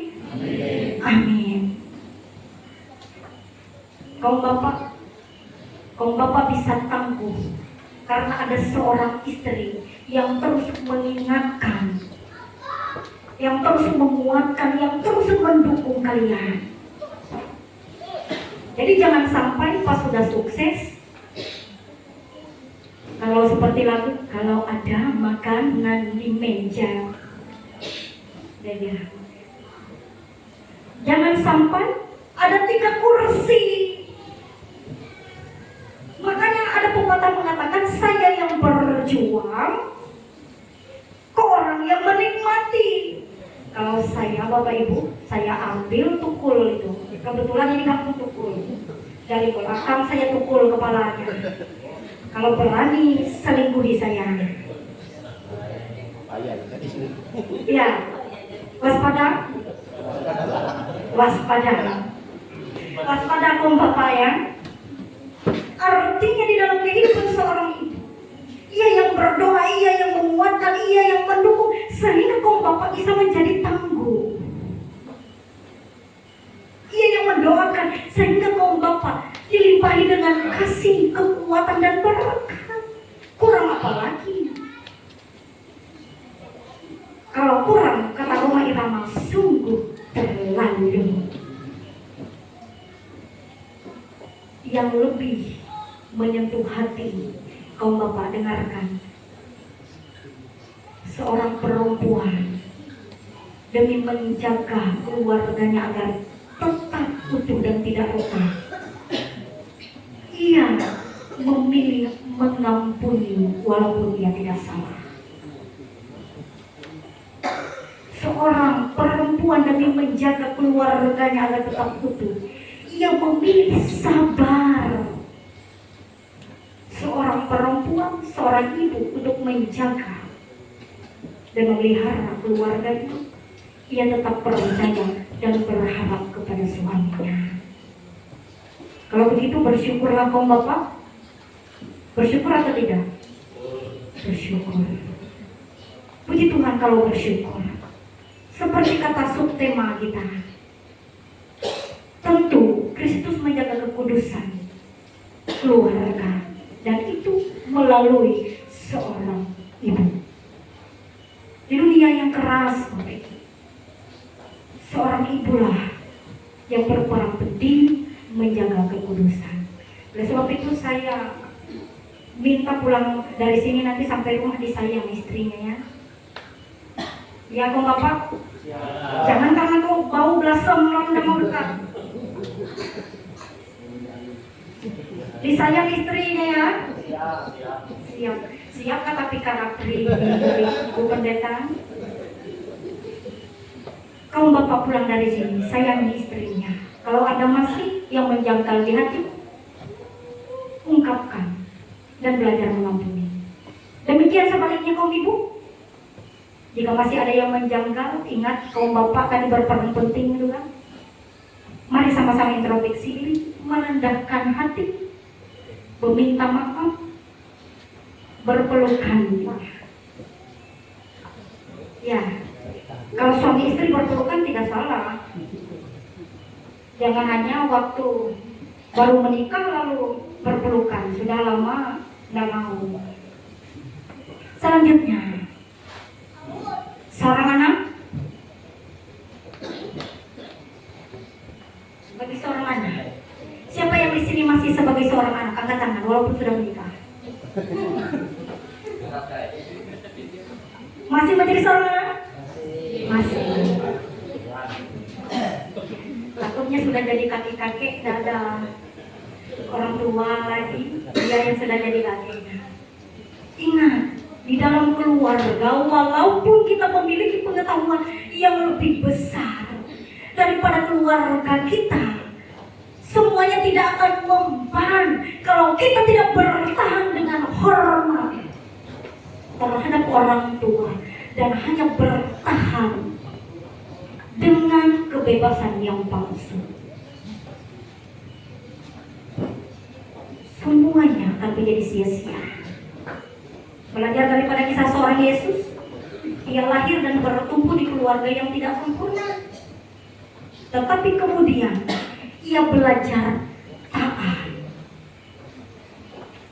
Amin. Kaum bapak bisa tangguh karena ada seorang istri yang terus mengingatkan, yang terus menguatkan, yang terus mendukung kalian. Jadi jangan sampai pas sudah sukses, kalau seperti lagu, kalau ada makanan di meja, ya. Jangan sampai ada 3 kursi. Makanya ada pepatah mengatakan, saya yang berjuang, ke orang yang menikmati. Kalau saya, Bapak Ibu, saya ambil tukul itu. Kebetulan ini kampung tukul. Dari belakang saya tukul kepalanya. Kalau berani selingkuhi saya. Ya, waspada. Waspada. Waspada kaum bapak ya. Artinya di dalam kehidupan seorang ibu, ia yang berdoa, ia yang menguatkan, ia yang mendukung, sehingga kaum bapak bisa menjadi tangguh. Ia yang mendoakan sehingga kaum bapak dilimpahi dengan kasih, kekuatan dan berkat. Kurang apa lagi? Kalau kurang, kata Roma Irama, sungguh terlalu. Yang lebih menyentuh hati kaum bapak, dengarkan. Seorang perempuan demi menjaga keluarganya agar tetap utuh dan tidak retak, ia memilih mengampuni walaupun ia tidak salah. Seorang perempuan demi menjaga keluarganya agar tetap utuh, ia memilih sabar. Seorang perempuan, seorang ibu untuk menjaga dan memelihara keluarganya, ia tetap percaya dan berharap kepada suaminya. Kalau begitu bersyukurlah kaum bapak. Bersyukur atau tidak? Bersyukur. Puji Tuhan kalau bersyukur. Seperti kata subtema kita, tentu Kristus menjaga kekudusan keluarga, dan itu melalui seorang ibu. Di dunia yang keras seperti itu, seorang ibulah yang berperan penting menjaga kekudusan. Oleh sebab itu saya minta pulang dari sini nanti sampai rumah disayang istrinya ya. Ya kau bapak, jangan karena kau bau belasem lalu udah mau dekat. Disayang istrinya ya. Siap kata Pikaraktri Bu Pendeta. Kaum bapak pulang dari sini, sayangi istrinya. Kalau ada masih yang menjangkal di hati, ungkapkan dan belajar mengampuni. Demikian sebaliknya kaum ibu. Jika masih ada yang menjangkal, ingat kaum bapak tadi berperan penting juga. Mari sama-sama introspeksi diri, merendahkan hati, meminta maaf, berpelukan. Ya, kalau suami istri berpelukan tidak salah. Jangan hanya waktu baru menikah lalu berpelukan, sudah lama tidak mau. Selanjutnya, seorang anak, bagi seorang anak, siapa yang di sini masih sebagai seorang anak, angkat tangan walaupun sudah menikah. Masih menjadi seorang anak? Masih. Takutnya sudah jadi kakek-kakek, tidak ada orang tua lagi, dia yang sudah jadi kakek. Ingat, di dalam keluarga, walaupun kita memiliki pengetahuan yang lebih besar daripada keluarga kita, semuanya tidak akan mempan kalau kita tidak bertahan dengan hormat terhadap orang tua dan hanya bertahan dengan kebebasan yang palsu. Semuanya akan menjadi sia-sia. Belajar daripada kisah seorang Yesus, ia lahir dan bertumbuh di keluarga yang tidak sempurna, tetapi kemudian ia belajar taat.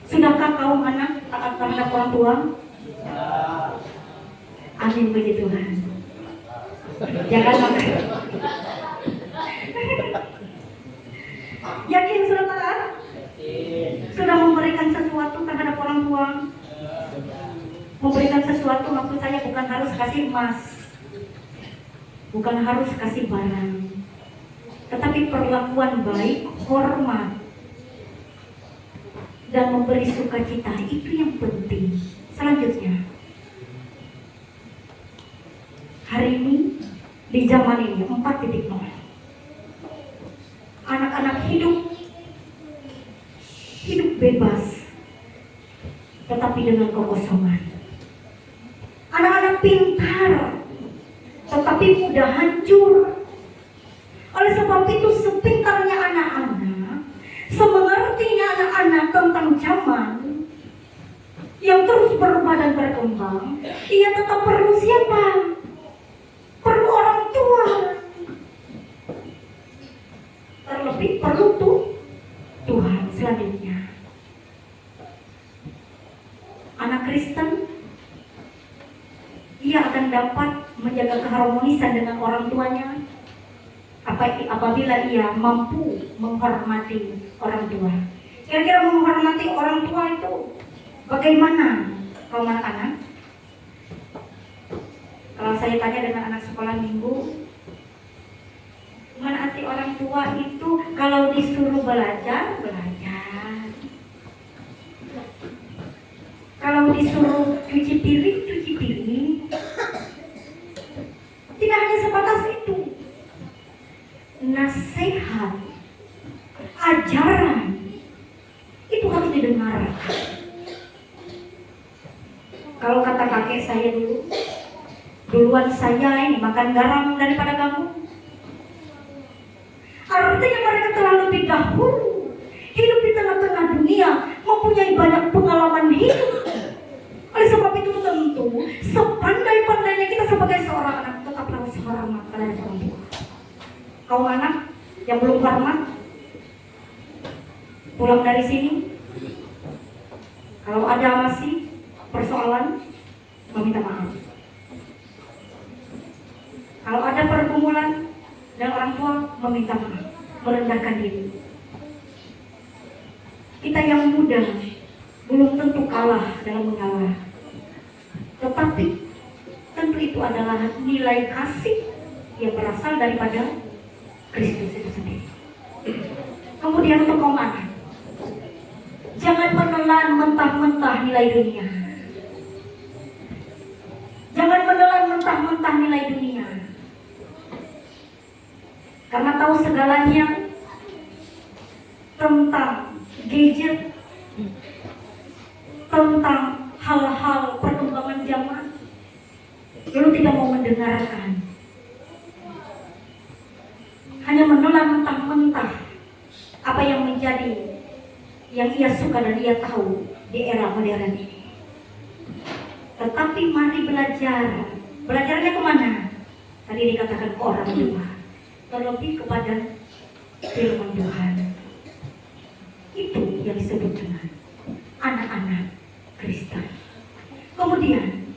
Sudahkah kaum anak taat terhadap orang tua? Amin, puji Tuhan. Jangan makan. Yakin sudah taat? Sudah memberikan sesuatu terhadap orang tua? Memberikan sesuatu maksud saya bukan harus kasih emas, bukan harus kasih barang, tetapi perlakuan baik, hormat, dan memberi sukacita, itu yang penting. Selanjutnya, hari ini di zaman ini 4.0, anak-anak hidup bebas, tetapi dengan kekosongan. Anak-anak pintar, tetapi mudah hancur. Oleh sebab itu, sepintarnya anak-anak, semengertinya anak-anak tentang zaman yang terus berubah dan berkembang, ia tetap perlu siapa? Perlu orang tua. Terlebih perlu Tuhan. Selanjutnya, anak Kristen, ia akan dapat menjaga keharmonisan dengan orang tuanya apabila ia mampu menghormati orang tua. Kira-kira menghormati orang tua itu bagaimana, kaum anak-anak? Kalau saya tanya dengan anak sekolah minggu, menaati orang tua itu kalau disuruh belajar, belajar. Kalau disuruh cuci piring, cuci piring. Tidak hanya sebatas itu. Nasihat, ajaran, itu harus didengarkan. Kalau kata kakek saya dulu, Duluan saya ini makan garam daripada kamu. Artinya mereka telah lebih dahulu hidup di tengah-tengah dunia, mempunyai banyak pengalaman hidup. Oleh sebab itu tentu sepandai-pandainya kita sebagai seorang anak tetap harus hormat pada orang tua. Kau anak yang belum hormat, pulang dari sini. Kalau ada masih persoalan, meminta maaf. Kalau ada pergumulan dan orang tua, meminta maaf, merendahkan diri. Kita yang muda belum tentu kalah dalam mengalah, tetapi tentu itu adalah nilai kasih yang berasal daripada Kristus itu sendiri. Kemudian untuk kaum anak, jangan menelan mentah-mentah nilai dunia. Jangan menelan mentah-mentah nilai dunia, karena tahu segalanya tentang gadget, tentang hal-hal perkembangan zaman, lalu tidak mau mendengarkan, hanya menelan mentah-mentah apa yang menjadi yang ia suka dan ia tahu di era modern ini. Tetapi mari belajar. Belajarnya kemana? Tadi dikatakan ke orang tua, terlebih kepada firman Tuhan. Itu yang disebut dengan anak-anak Kristen. Kemudian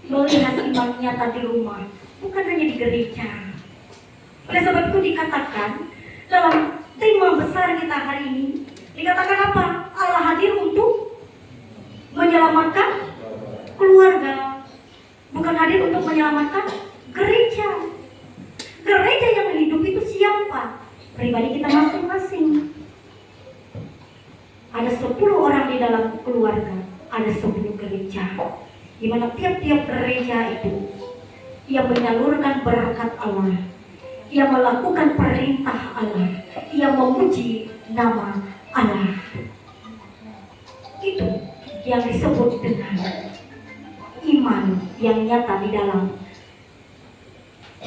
melihat iman nyata di rumah, bukan hanya di gereja. Oleh sebab itu dikatakan dalam tema besar kita hari ini, dikatakan apa? Allah hadir untuk menyelamatkan keluarga, bukan hadir untuk menyelamatkan gereja. Gereja yang hidup itu siapa? Pribadi kita masing-masing. Ada 10 orang di dalam keluarga, ada 10 gereja, di mana tiap-tiap gereja itu ia menyalurkan berkat Allah, ia melakukan perintah Allah, ia memuji nama Allah. Itu yang disebut dengan iman yang nyata di dalam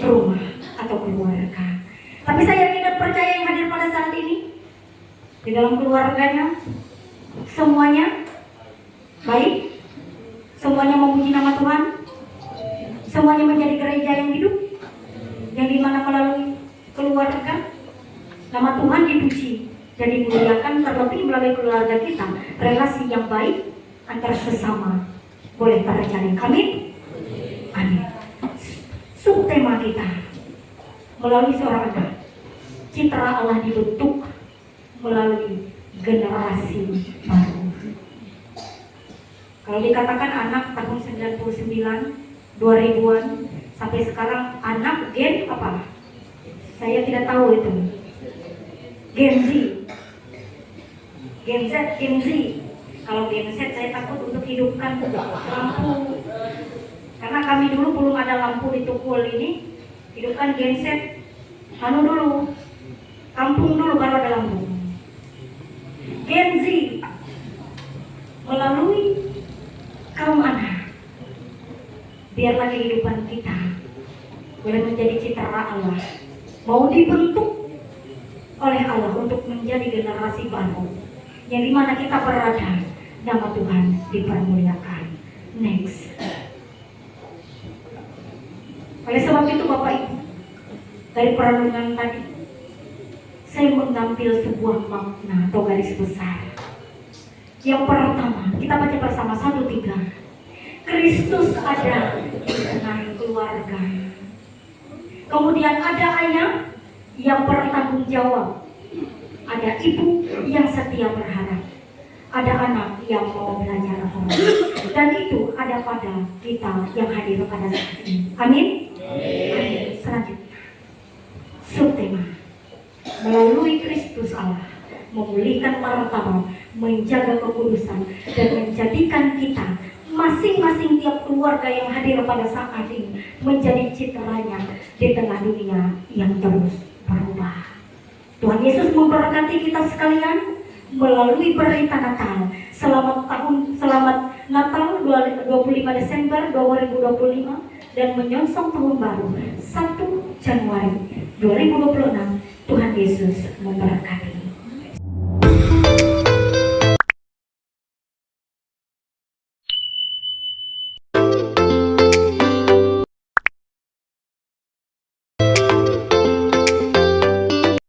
rumah atau keluarga. Tapi saya tidak percaya yang hadir pada saat ini di dalam keluarganya semuanya baik, semuanya memuji nama Tuhan, semuanya menjadi gereja yang hidup, yang dimana melalui keluarga nama Tuhan dipuji dan dimuliakan, terlebih melalui keluarga kita relasi yang baik antar sesama boleh terjalin. Amin. Amin. Subtema kita melalui seorang anak, citra Allah dibentuk melalui generasi baru. Kalau dikatakan anak tahun 99, 2000-an sampai sekarang anak gen apa? Saya tidak tahu itu. Gen Z. Gen Z, Gen Z. Kalau Gen Z saya takut untuk hidupkan lampu. Karena kami dulu belum ada lampu di Tukul ini. Hidupkan Gen Z. Anu dulu. Kampung dulu baru ada lampu. Gen Z melalui kaum anak, biarlah kehidupan kita boleh menjadi citra Allah, mau dibentuk oleh Allah untuk menjadi generasi baru yang dimana kita berada, nama Tuhan dipermuliakan. Next. Oleh sebab itu Bapak Ibu, dari perenungan tadi saya mengambil sebuah makna atau garis besar. Yang pertama, kita baca bersama 1-3. Kristus ada di tengah keluarga. Kemudian ada ayah yang bertanggung jawab. Ada ibu yang setia berharap. Ada anak yang mau belajar hormat. Dan itu ada pada kita yang hadir pada saat ini. Amin? Amin. Selanjutnya, subtema melalui Kristus Allah memulihkan martabat, menjaga kekudusan, dan menjadikan kita masing-masing tiap keluarga yang hadir pada saat ini menjadi citranya di tengah dunia yang terus berubah. Tuhan Yesus memberkati kita sekalian melalui berita Natal. Selamat Natal 25 Desember 2025. dan menyongsong tahun baru 1 Januari 2026. Tuhan Yesus memberkati.